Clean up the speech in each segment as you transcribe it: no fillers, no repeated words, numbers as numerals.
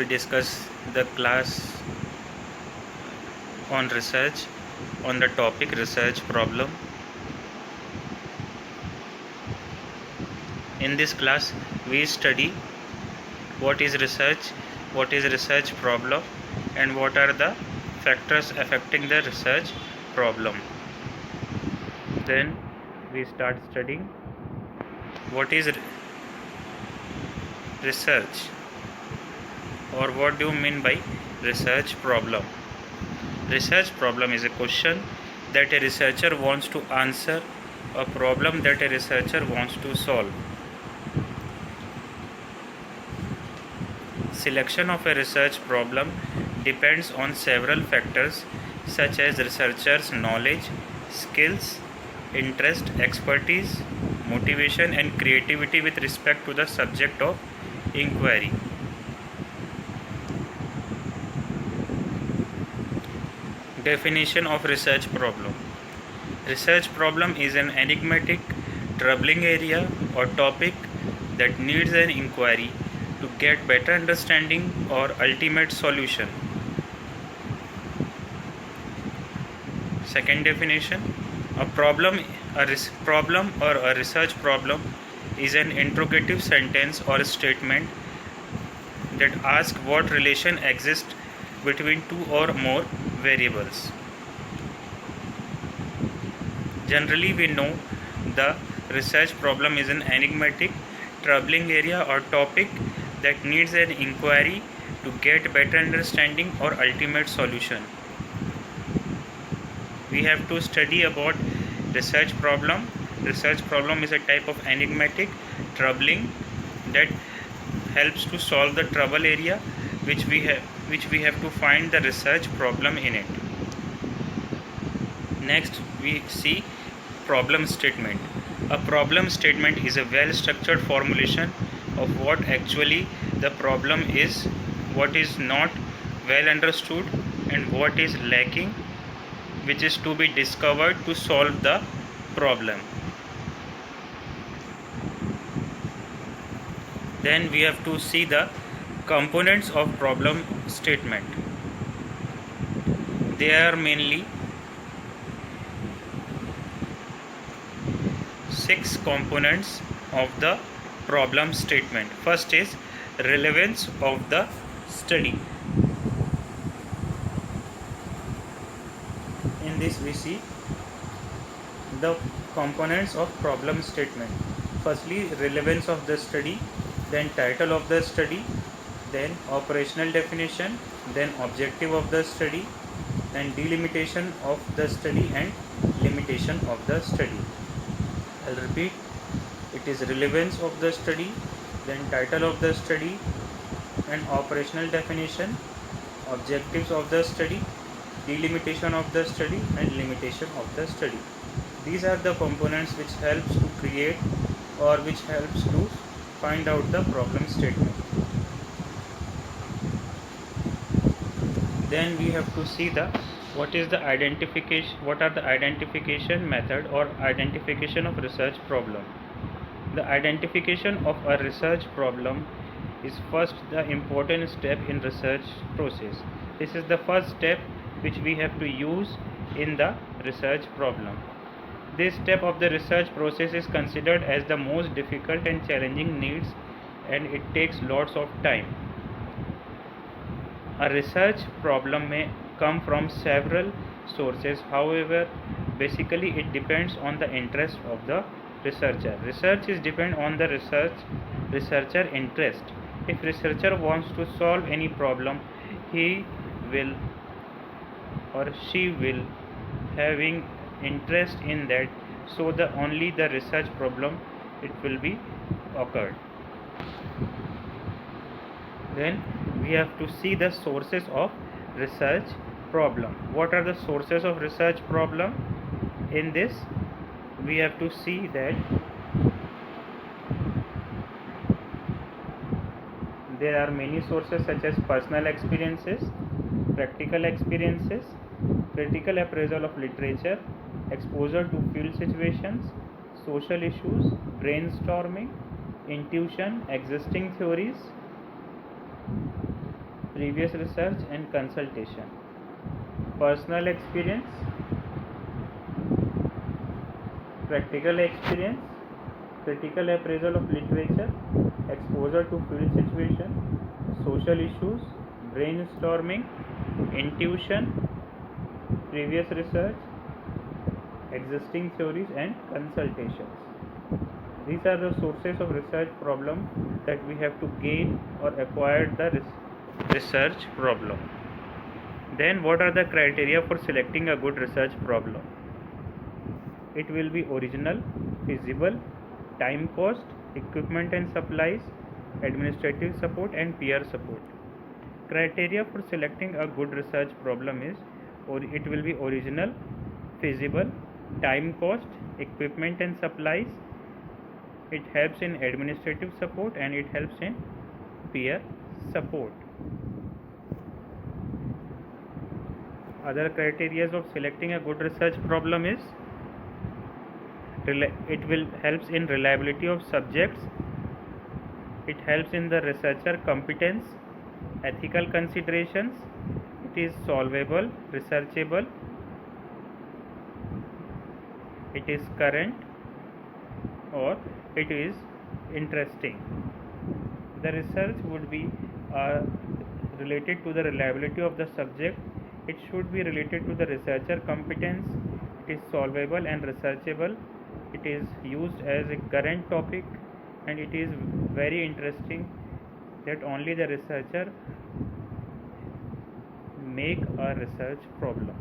discuss the class on research on the topic research problem. In this class, we study what is research problem, and what are the factors affecting the research problem. Then we start studying what is research, or what do you mean by research problem. Research problem is a question that a researcher wants to answer, a problem that a researcher wants to solve. Selection of a research problem depends on several factors such as researcher's knowledge, skills, interest, expertise, motivation, and creativity with respect to the subject of inquiry. Definition of research problem. Research problem is an enigmatic, troubling area or topic that needs an inquiry to get better understanding or ultimate solution. Second definition, a problem or a research problem is an interrogative sentence or statement that asks what relation exists between two or more variables. Generally, we know the research problem is an enigmatic, troubling area or topic that needs an inquiry to get better understanding or ultimate solution. We have to study about research problem. Research problem is a type of enigmatic, troubling that helps to solve the trouble area which we have to find the research problem in it. Next, we see problem statement. A problem statement is a well-structured formulation of what actually the problem is, what is not well understood, and what is lacking, which is to be discovered to solve the problem. Then we have to see the components of problem statement. There are mainly 6 components of the problem statement. First is relevance of the study. In this we see the components of problem statement. Firstly, relevance of the study, then title of the study, then operational definition, then objective of the study, then delimitation of the study and limitation of the study. I'll repeat, it is relevance of the study, then title of the study and operational definition, objectives of the study, delimitation of the study and limitation of the study. These are the components which helps to create or which helps to find out the problem statement. Then we have to see what are the identification method or identification of research problem. The identification of a research problem is first the important step in research process. This is the first step which we have to use in the research problem. This step of the research process is considered as the most difficult and challenging needs, and it takes lots of time. A research problem may come from several sources. However, basically it depends on the interest of the researcher. Research is depend on the researcher interest. If researcher wants to solve any problem, he will or she will having interest in that, so only the research problem it will be occurred. Then we have to see the sources of research problem. What are the sources of research problem? In this we have to see that there are many sources such as personal experiences, practical experiences, critical appraisal of literature, exposure to field situations, social issues, brainstorming, intuition, existing theories, previous research and consultation, personal experience, practical experience, critical appraisal of literature, exposure to field situation, social issues, brainstorming, intuition, previous research, existing theories, and consultations. These are the sources of research problem that we have to gain or acquire the research problem. Then what are the criteria for selecting a good research problem? It will be original, feasible, time cost, equipment and supplies, administrative support, and peer support. Criteria for selecting a good research problem is, or it will be original, feasible, time cost, equipment and supplies, it helps in administrative support, and it helps in peer support. Other criteria of selecting a good research problem is, it will helps in reliability of subjects, it helps in the researcher competence, ethical considerations, it is solvable, researchable, it is current, or it is interesting. The research would be related to the reliability of the subject, it should be related to the researcher competence, it is solvable and researchable, it is used as a current topic, and it is very interesting that only the researcher make a research problem.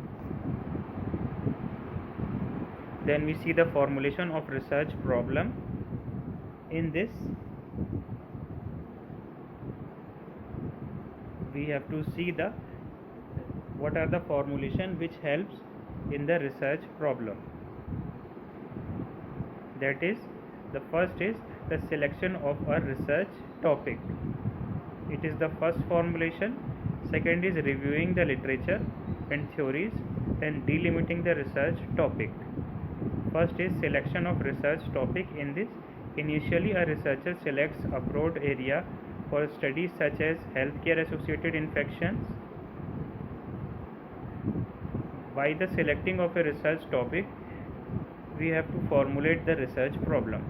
Then we see the formulation of research problem. In this, we have to see what are the formulation which helps in the research problem. That is, the first is the selection of a research topic. It is the first formulation. Second is reviewing the literature and theories, then delimiting the research topic. First is selection of research topic. In this, initially a researcher selects a broad area for studies such as healthcare associated infections. By the selecting of a research topic, we have to formulate the research problem.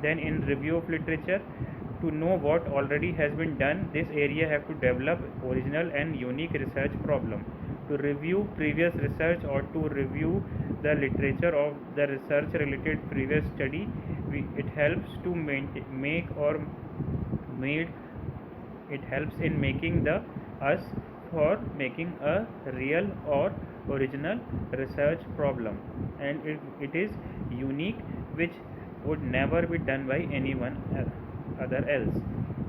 Then in review of literature, to know what already has been done, this area have to develop original and unique research problem. To review previous research or to review the literature of the research related previous study, it helps to it helps in making us for making a real or original research problem, and it is unique, which would never be done by anyone other else.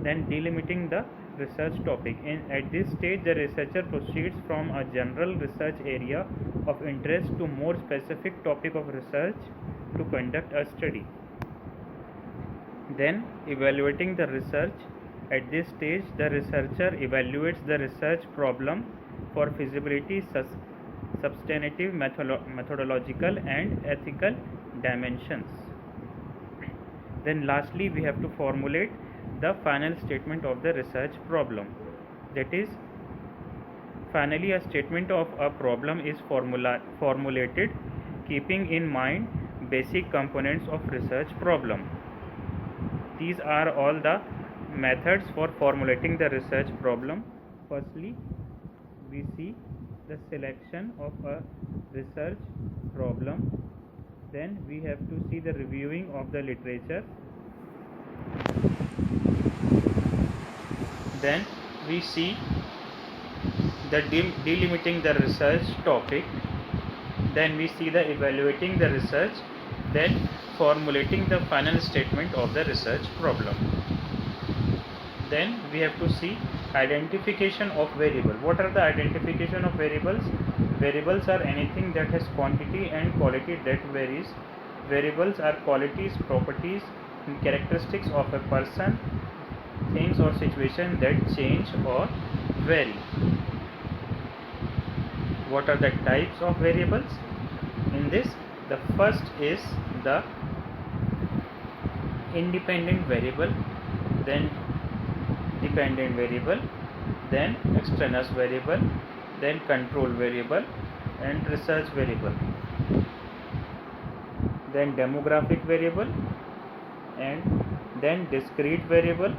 Then delimiting the research topic. At this stage, the researcher proceeds from a general research area of interest to more specific topic of research to conduct a study. Then evaluating the research. At this stage, the researcher evaluates the research problem for feasibility, substantive, methodological, and ethical dimensions. Then lastly, we have to formulate the final statement of the research problem. That is, finally a statement of a problem is formulated keeping in mind basic components of research problem. These are all the methods for formulating the research problem. Firstly, we see the selection of a research problem. Then we have to see the reviewing of the literature. Then we see the delimiting the research topic. Then we see the evaluating the research. Then formulating the final statement of the research problem. Then we have to see identification of variable. What are the identification of variables? Variables are anything that has quantity and quality that varies. Variables are qualities, properties, and characteristics of a person, things or situation that change or vary. What are the types of variables? In this, the first is the independent variable, then dependent variable, then extraneous variable, then control variable and research variable, then demographic variable, and then discrete variable,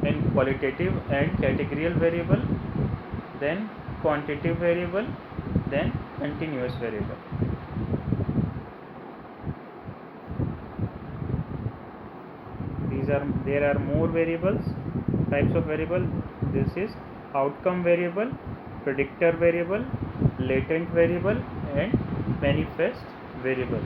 then qualitative and categorical variable, then quantitative variable, then continuous variable. There are more variables, types of variable. This is outcome variable, predictor variable, latent variable and manifest variable.